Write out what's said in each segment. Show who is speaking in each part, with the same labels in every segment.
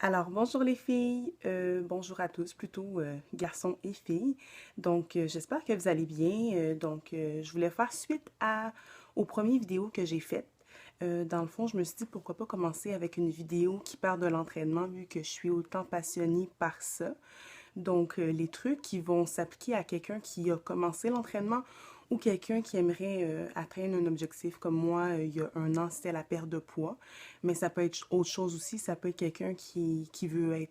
Speaker 1: Alors, bonjour les filles, bonjour à tous, plutôt garçons et filles. J'espère que vous allez bien. Je voulais faire suite aux premières vidéos que j'ai faites. Dans le fond, je me suis dit pourquoi pas commencer avec une vidéo qui parle de l'entraînement vu que je suis autant passionnée par ça. Les trucs qui vont s'appliquer à quelqu'un qui a commencé l'entraînement ou quelqu'un qui aimerait atteindre un objectif comme moi, il y a un an, c'était la perte de poids. Mais ça peut être autre chose aussi. Ça peut être quelqu'un qui veut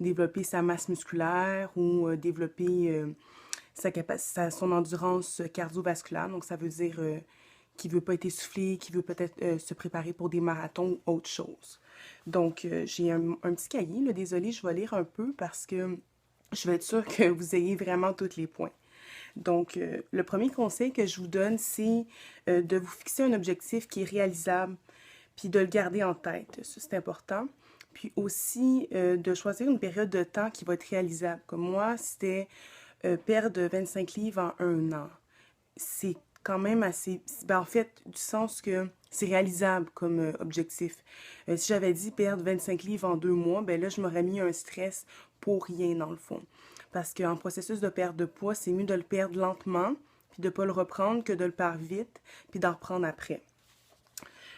Speaker 1: développer sa masse musculaire ou développer son endurance cardiovasculaire. Donc, ça veut dire qui veut pas être essoufflé, qui veut peut-être se préparer pour des marathons ou autre chose. J'ai un petit cahier, là, désolé, je vais lire un peu parce que je vais être sûre que vous ayez vraiment tous les points. Le premier conseil que je vous donne, c'est de vous fixer un objectif qui est réalisable, puis de le garder en tête. Ça, c'est important. Puis aussi, de choisir une période de temps qui va être réalisable. Comme moi, c'était perdre 25 livres en un an. C'est quand même assez... Ben, en fait, du sens que c'est réalisable comme objectif. Si j'avais dit perdre 25 livres en 2 mois, ben là, je m'aurais mis un stress pour rien, dans le fond. Parce qu'en processus de perte de poids, c'est mieux de le perdre lentement, puis de ne pas le reprendre, que de le perdre vite, puis d'en reprendre après.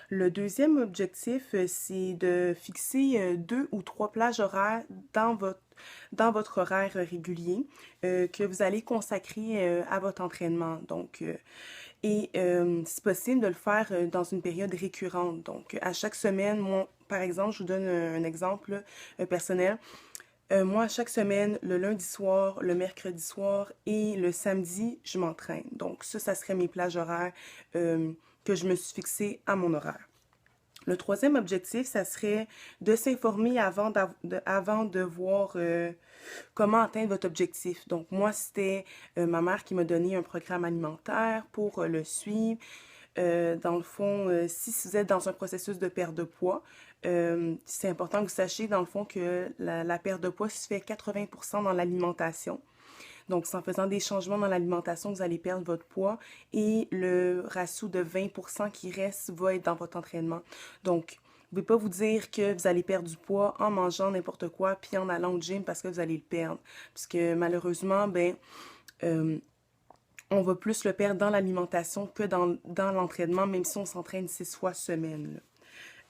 Speaker 1: Le deuxième objectif, c'est de fixer 2 ou 3 plages horaires dans votre horaire régulier que vous allez consacrer à votre entraînement. Si possible, de le faire dans une période récurrente. Donc, à chaque semaine, moi, par exemple, je vous donne un exemple personnel. Moi, chaque semaine, le lundi soir, le mercredi soir et le samedi, je m'entraîne. Donc, ça serait mes plages horaires que je me suis fixées à mon horaire. Le troisième objectif, ça serait de s'informer avant de voir comment atteindre votre objectif. Donc, moi, c'était ma mère qui m'a donné un programme alimentaire pour le suivre. Dans le fond, si vous êtes dans un processus de perte de poids, c'est important que vous sachiez, dans le fond, que la perte de poids se fait 80% dans l'alimentation. Donc, c'est en faisant des changements dans l'alimentation que vous allez perdre votre poids et le ratio de 20% qui reste va être dans votre entraînement. Donc, vous ne pouvez pas vous dire que vous allez perdre du poids en mangeant n'importe quoi puis en allant au gym parce que vous allez le perdre. Parce que malheureusement, euh, on va plus le perdre dans l'alimentation que dans l'entraînement, même si on s'entraîne 6 fois semaine.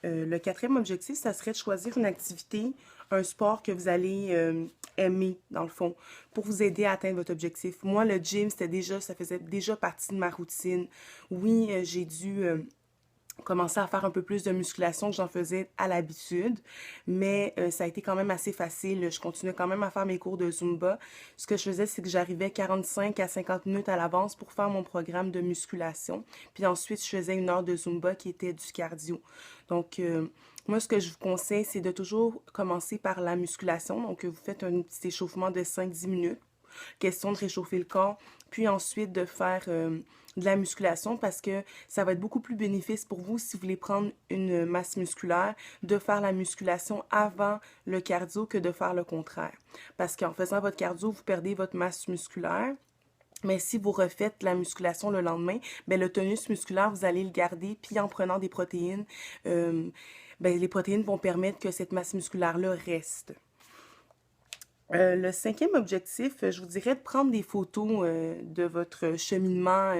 Speaker 1: Le quatrième objectif, ça serait de choisir une activité, un sport que vous allez aimer, dans le fond, pour vous aider à atteindre votre objectif. Moi, le gym, ça faisait déjà partie de ma routine. Oui, j'ai dû commencer à faire un peu plus de musculation que j'en faisais à l'habitude, mais ça a été quand même assez facile. Je continuais quand même à faire mes cours de Zumba. Ce que je faisais, c'est que j'arrivais 45 à 50 minutes à l'avance pour faire mon programme de musculation. Puis ensuite, je faisais 1 heure de Zumba qui était du cardio. Donc, moi, ce que je vous conseille, c'est de toujours commencer par la musculation. Donc, vous faites un petit échauffement de 5-10 minutes. Question de réchauffer le corps, puis ensuite de faire de la musculation parce que ça va être beaucoup plus bénéfique pour vous si vous voulez prendre une masse musculaire, de faire la musculation avant le cardio que de faire le contraire. Parce qu'en faisant votre cardio, vous perdez votre masse musculaire. Mais si vous refaites la musculation le lendemain, ben le tonus musculaire, vous allez le garder, puis en prenant des protéines, les protéines vont permettre que cette masse musculaire-là reste. Le cinquième objectif, je vous dirais de prendre des photos de votre cheminement,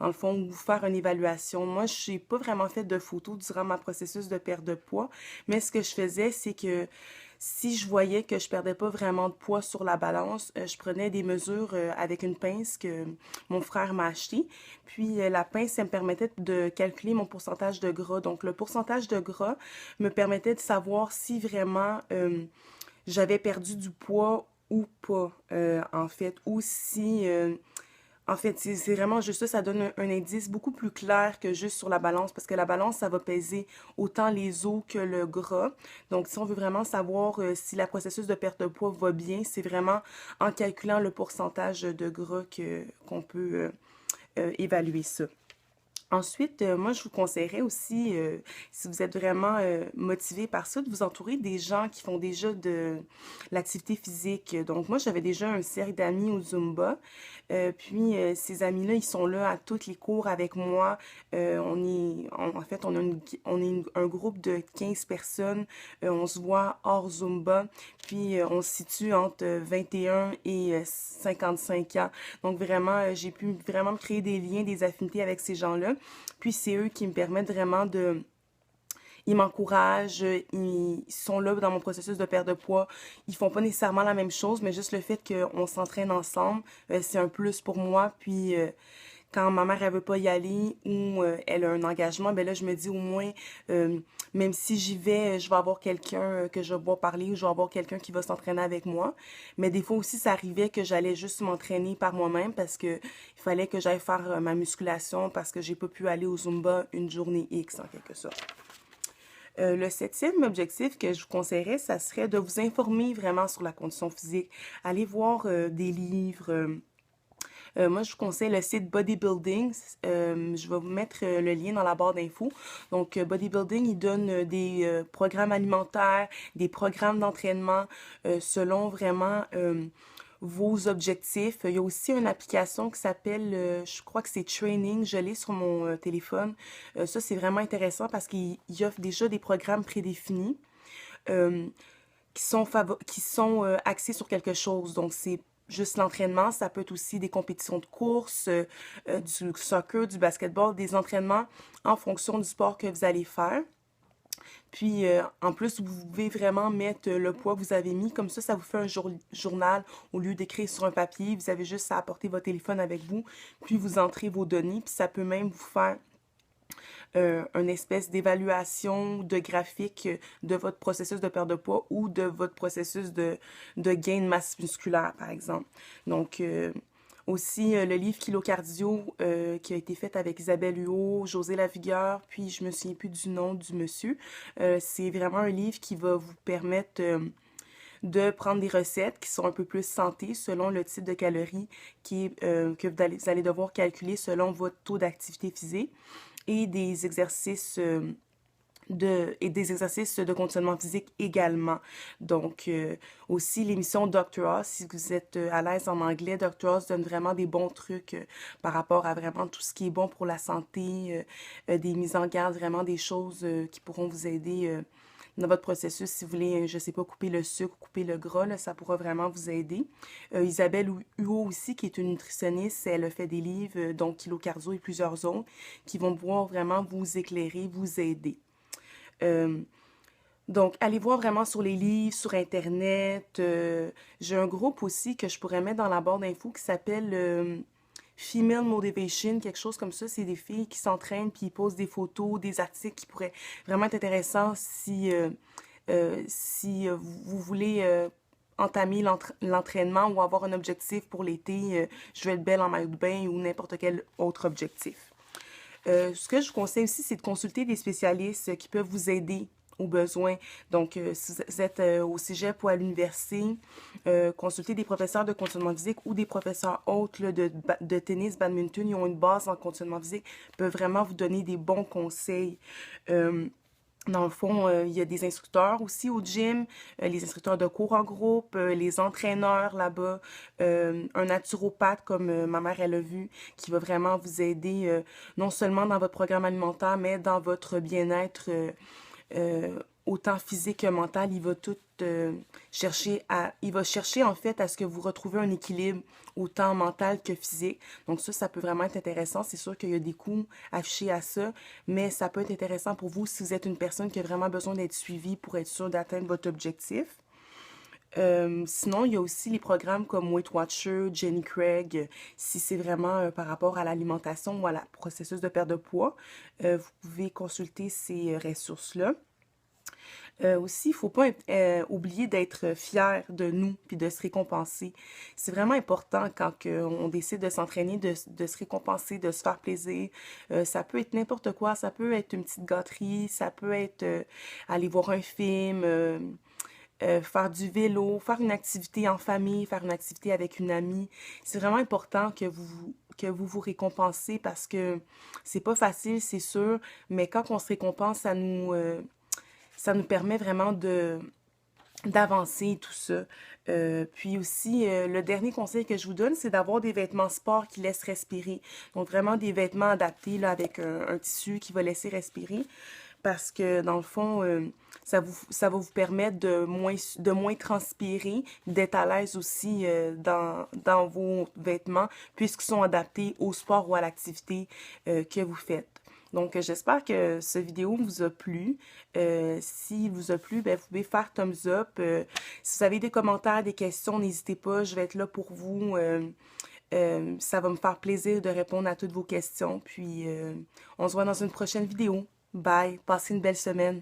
Speaker 1: dans le fond, ou faire une évaluation. Moi, je n'ai pas vraiment fait de photos durant ma processus de perte de poids, mais ce que je faisais, c'est que si je voyais que je perdais pas vraiment de poids sur la balance, je prenais des mesures avec une pince que mon frère m'a acheté. Puis la pince, elle me permettait de calculer mon pourcentage de gras. Donc le pourcentage de gras me permettait de savoir si vraiment j'avais perdu du poids ou pas, en fait, ou si, en fait, c'est vraiment juste ça, ça donne un indice beaucoup plus clair que juste sur la balance, parce que la balance, ça va peser autant les os que le gras. Donc, si on veut vraiment savoir si le processus de perte de poids va bien, c'est vraiment en calculant le pourcentage de gras qu'on peut évaluer ça. Ensuite, moi, je vous conseillerais aussi, si vous êtes vraiment motivé par ça, de vous entourer des gens qui font déjà de l'activité physique. Donc, moi, j'avais déjà un cercle d'amis au Zumba. Ces amis-là, ils sont là à tous les cours avec moi. En fait, on est un groupe de 15 personnes. On se voit hors Zumba. On se situe entre 21 et 55 ans. Donc, vraiment, j'ai pu vraiment me créer des liens, des affinités avec ces gens-là. Puis, c'est eux qui me permettent vraiment de ils m'encouragent, ils sont là dans mon processus de perte de poids. Ils font pas nécessairement la même chose, mais juste le fait qu'on s'entraîne ensemble, c'est un plus pour moi. Quand ma mère, elle veut pas y aller ou elle a un engagement, ben là, je me dis au moins, même si j'y vais, je vais avoir quelqu'un que je vais pouvoir parler ou je vais avoir quelqu'un qui va s'entraîner avec moi. Mais des fois aussi, ça arrivait que j'allais juste m'entraîner par moi-même parce que il fallait que j'aille faire ma musculation parce que j'ai pas pu aller au Zumba une journée X en quelque sorte. Le septième objectif que je vous conseillerais, ça serait de vous informer vraiment sur la condition physique. Allez voir des livres. Moi, je vous conseille le site Bodybuilding. Je vais vous mettre le lien dans la barre d'infos. Donc, Bodybuilding, il donne des programmes alimentaires, des programmes d'entraînement selon vraiment vos objectifs. Il y a aussi une application qui s'appelle, je crois que c'est Training, je l'ai sur mon téléphone. Ça, c'est vraiment intéressant parce qu'il offre déjà des programmes prédéfinis euh, qui sont axés sur quelque chose. Donc, c'est juste l'entraînement, ça peut être aussi des compétitions de course, du soccer, du basketball, des entraînements en fonction du sport que vous allez faire. En plus, vous pouvez vraiment mettre le poids que vous avez mis. Comme ça vous fait un journal au lieu d'écrire sur un papier. Vous avez juste à apporter votre téléphone avec vous, puis vous entrez vos données. Puis ça peut même vous faire une espèce d'évaluation de graphique de votre processus de perte de poids ou de votre processus de gain de masse musculaire, par exemple. Donc, aussi, le livre Kilo Cardio qui a été fait avec Isabelle Huot, José Lavigueur, puis je me souviens plus du nom du monsieur. C'est vraiment un livre qui va vous permettre de prendre des recettes qui sont un peu plus santé selon le type de calories que vous allez devoir calculer selon votre taux d'activité physique et des exercices des exercices de conditionnement physique également. Donc, aussi l'émission Dr. Oz, si vous êtes à l'aise en anglais, Dr. Oz donne vraiment des bons trucs par rapport à vraiment tout ce qui est bon pour la santé, des mises en garde, vraiment des choses qui pourront vous aider dans votre processus. Si vous voulez, je sais pas, couper le sucre, couper le gras, là, ça pourra vraiment vous aider. Isabelle Huot aussi, qui est une nutritionniste, elle a fait des livres, donc Kilo Cardio et plusieurs autres, qui vont pouvoir vraiment vous éclairer, vous aider. Euh, donc, allez voir vraiment sur les livres, sur Internet. J'ai un groupe aussi que je pourrais mettre dans la barre d'infos qui s'appelle Female Motivation, quelque chose comme ça. C'est des filles qui s'entraînent puis ils posent des photos, des articles qui pourraient vraiment être intéressants si vous voulez entamer l'entraînement ou avoir un objectif pour l'été. Je veux être belle en maillot de bain ou n'importe quel autre objectif. Ce que je vous conseille aussi, c'est de consulter des spécialistes qui peuvent vous aider aux besoins. Donc, si vous êtes au cégep ou à l'université, consultez des professeurs de conditionnement physique ou des professeurs autres là, de tennis, badminton, ils ont une base en conditionnement physique, peuvent vraiment vous donner des bons conseils. Dans le fond, il y a des instructeurs aussi au gym, les instructeurs de cours en groupe, les entraîneurs là-bas, un naturopathe comme ma mère, elle a vu, qui va vraiment vous aider non seulement dans votre programme alimentaire, mais dans votre bien-être autant physique que mental. Il va tout il va chercher en fait à ce que vous retrouvez un équilibre autant mental que physique. Donc ça peut vraiment être intéressant. C'est sûr qu'il y a des coûts affichés à ça, mais ça peut être intéressant pour vous si vous êtes une personne qui a vraiment besoin d'être suivie pour être sûr d'atteindre votre objectif. Sinon, il y a aussi les programmes comme Weight Watcher, Jenny Craig, si c'est vraiment par rapport à l'alimentation ou à la processus de perte de poids. Vous pouvez consulter ces ressources-là. Aussi, il ne faut pas oublier d'être fier de nous puis de se récompenser. C'est vraiment important quand on décide de s'entraîner, de se récompenser, de se faire plaisir. Ça peut être n'importe quoi, ça peut être une petite gâterie, ça peut être aller voir un film, faire du vélo, faire une activité en famille, faire une activité avec une amie. C'est vraiment important que vous récompensez parce que c'est pas facile, c'est sûr, mais quand on se récompense, ça nous permet vraiment d'avancer et tout ça. Puis aussi, le dernier conseil que je vous donne, c'est d'avoir des vêtements sport qui laissent respirer. Donc vraiment des vêtements adaptés là, avec un tissu qui va laisser respirer. Parce que dans le fond, ça va vous permettre de moins transpirer, d'être à l'aise aussi dans vos vêtements, puisqu'ils sont adaptés au sport ou à l'activité que vous faites. Donc, j'espère que cette vidéo vous a plu. Si vous a plu, ben, vous pouvez faire thumbs up. Si vous avez des commentaires, des questions, n'hésitez pas, je vais être là pour vous. Ça va me faire plaisir de répondre à toutes vos questions. Puis, on se voit dans une prochaine vidéo. Bye, passez une belle semaine.